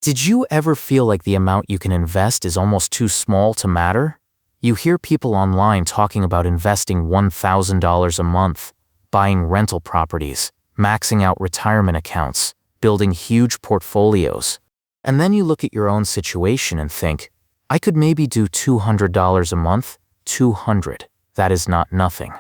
Did you ever feel like the amount you can invest is almost too small to matter? You hear people online talking about investing $1,000 a month, buying rental properties, maxing out retirement accounts, building huge portfolios. And then you look at your own situation and think, I could maybe do $200 a month, 200. That is not nothing.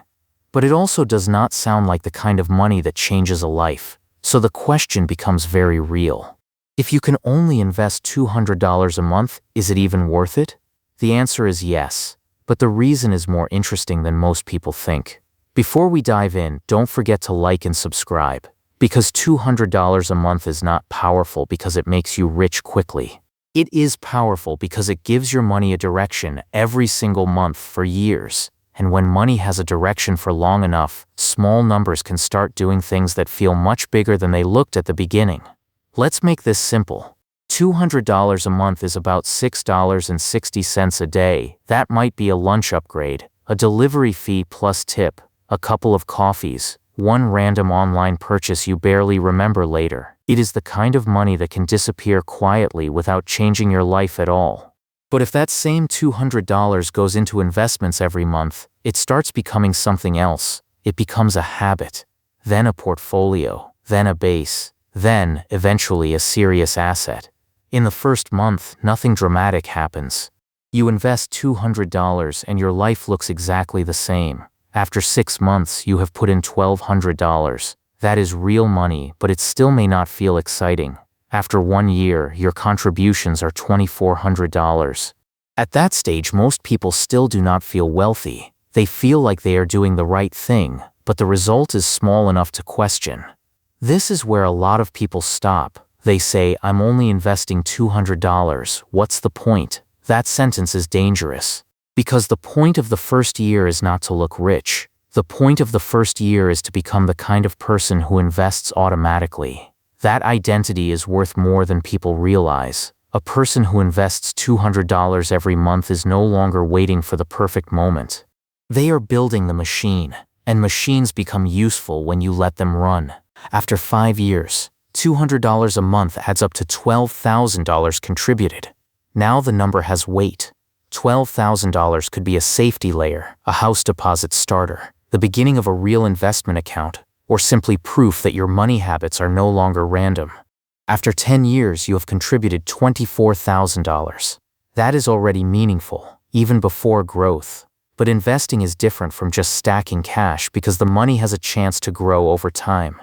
But it also does not sound like the kind of money that changes a life. So the question becomes very real. If you can only invest $200 a month, is it even worth it? The answer is yes, but the reason is more interesting than most people think. Before we dive in, don't forget to like and subscribe, because $200 a month is not powerful because it makes you rich quickly. It is powerful because it gives your money a direction every single month for years. And when money has a direction for long enough, small numbers can start doing things that feel much bigger than they looked at the beginning. Let's make this simple. $200 a month is about $6.60 a day. That might be a lunch upgrade, a delivery fee plus tip, a couple of coffees, one random online purchase you barely remember later. It is the kind of money that can disappear quietly without changing your life at all. But if that same $200 goes into investments every month, it starts becoming something else. It becomes a habit, then a portfolio, then a base, then, eventually, a serious asset. In the first month, nothing dramatic happens. You invest $200 and your life looks exactly the same. After 6 months, you have put in $1,200. That is real money, but it still may not feel exciting. After 1 year, your contributions are $2,400. At that stage, most people still do not feel wealthy. They feel like they are doing the right thing, but the result is small enough to question. This is where a lot of people stop. They say, I'm only investing $200. What's the point? That sentence is dangerous. Because the point of the first year is not to look rich. The point of the first year is to become the kind of person who invests automatically. That identity is worth more than people realize. A person who invests $200 every month is no longer waiting for the perfect moment. They are building the machine, and machines become useful when you let them run. After 5 years, $200 a month adds up to $12,000 contributed. Now the number has weight. $12,000 could be a safety layer, a house deposit starter, the beginning of a real investment account, or simply proof that your money habits are no longer random. After 10 years, you have contributed $24,000. That is already meaningful, even before growth. But investing is different from just stacking cash because the money has a chance to grow over time.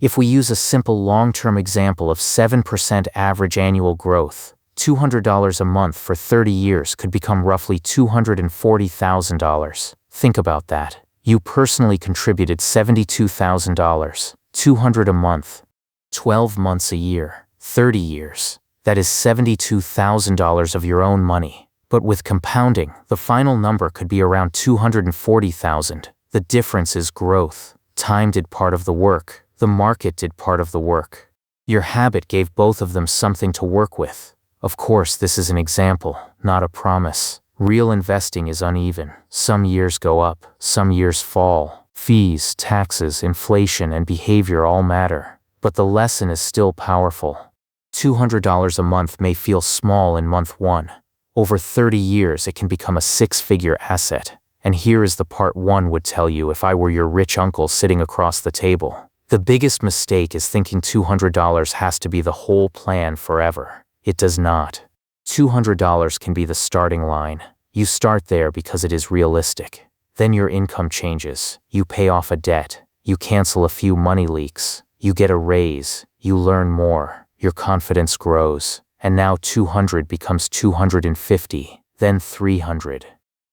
If we use a simple long-term example of 7% average annual growth, $200 a month for 30 years could become roughly $240,000. Think about that. You personally contributed $72,000, $200 a month, 12 months a year, 30 years. That is $72,000 of your own money. But with compounding, the final number could be around $240,000. The difference is growth. Time did part of the work. The market did part of the work. Your habit gave both of them something to work with. Of course, this is an example, not a promise. Real investing is uneven. Some years go up, some years fall. Fees, taxes, inflation, and behavior all matter. But the lesson is still powerful. $200 a month may feel small in month 1. Over 30 years, it can become a 6-figure asset. And here is the part one would tell you if I were your rich uncle sitting across the table. The biggest mistake is thinking $200 has to be the whole plan forever. It does not. $200 can be the starting line. You start there because it is realistic. Then your income changes. You pay off a debt. You cancel a few money leaks. You get a raise. You learn more. Your confidence grows. And now 200 becomes 250, then 300,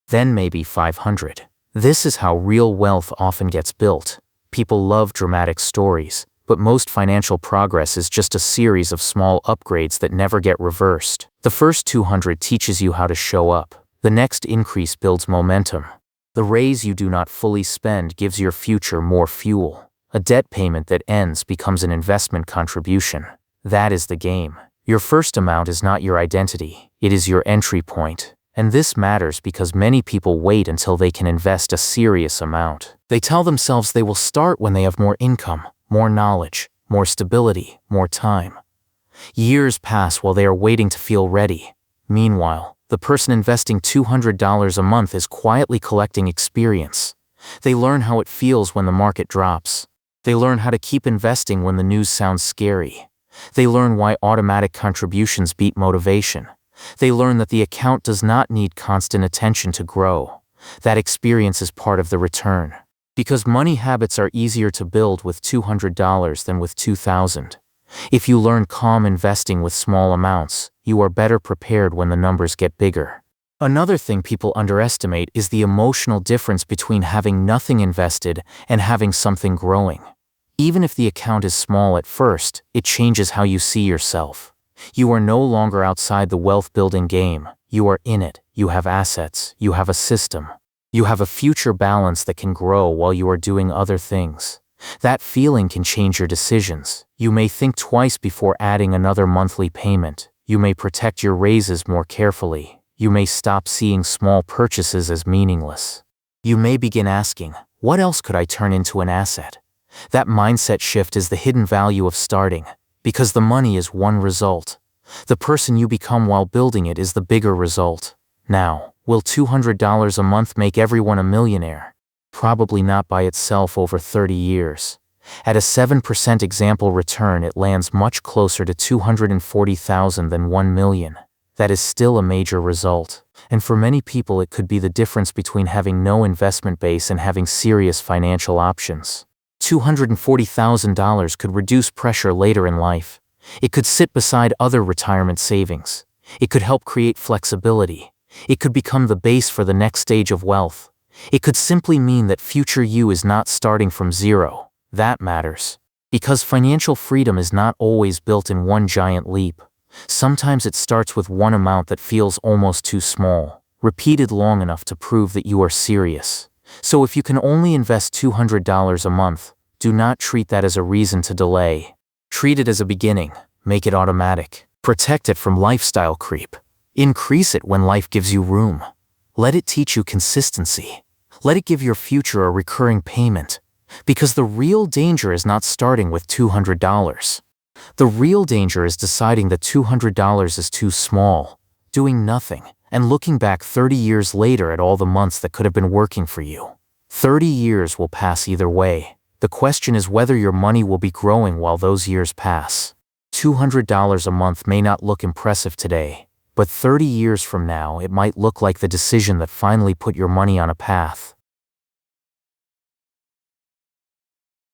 then maybe 500. This is how real wealth often gets built. People love dramatic stories, but most financial progress is just a series of small upgrades that never get reversed. The first 200 teaches you how to show up. The next increase builds momentum. The raise you do not fully spend gives your future more fuel. A debt payment that ends becomes an investment contribution. That is the game. Your first amount is not your identity, it is your entry point. And this matters because many people wait until they can invest a serious amount. They tell themselves they will start when they have more income, more knowledge, more stability, more time. Years pass while they are waiting to feel ready. Meanwhile, the person investing $200 a month is quietly collecting experience. They learn how it feels when the market drops. They learn how to keep investing when the news sounds scary. They learn why automatic contributions beat motivation. They learn that the account does not need constant attention to grow. That experience is part of the return. Because money habits are easier to build with $200 than with $2,000. If you learn calm investing with small amounts, you are better prepared when the numbers get bigger. Another thing people underestimate is the emotional difference between having nothing invested and having something growing. Even if the account is small at first, it changes how you see yourself. You are no longer outside the wealth-building game. You are in it. You have assets. You have a system. You have a future balance that can grow while you are doing other things. That feeling can change your decisions. You may think twice before adding another monthly payment. You may protect your raises more carefully. You may stop seeing small purchases as meaningless. You may begin asking, what else could I turn into an asset? That mindset shift is the hidden value of starting. Because the money is one result. The person you become while building it is the bigger result. Now, will $200 a month make everyone a millionaire? Probably not by itself over 30 years. At a 7% example return, it lands much closer to $240,000 than $1 million. That is still a major result. And for many people, it could be the difference between having no investment base and having serious financial options. $240,000 could reduce pressure later in life. It could sit beside other retirement savings. It could help create flexibility. It could become the base for the next stage of wealth. It could simply mean that future you is not starting from zero. That matters. Because financial freedom is not always built in one giant leap. Sometimes it starts with one amount that feels almost too small, repeated long enough to prove that you are serious. So if you can only invest $200 a month, do not treat that as a reason to delay. Treat it as a beginning. Make it automatic. Protect it from lifestyle creep. Increase it when life gives you room. Let it teach you consistency. Let it give your future a recurring payment. Because the real danger is not starting with $200. The real danger is deciding that $200 is too small, doing nothing, and looking back 30 years later at all the months that could have been working for you. 30 years will pass either way. The question is whether your money will be growing while those years pass. $200 a month may not look impressive today, but 30 years from now it might look like the decision that finally put your money on a path.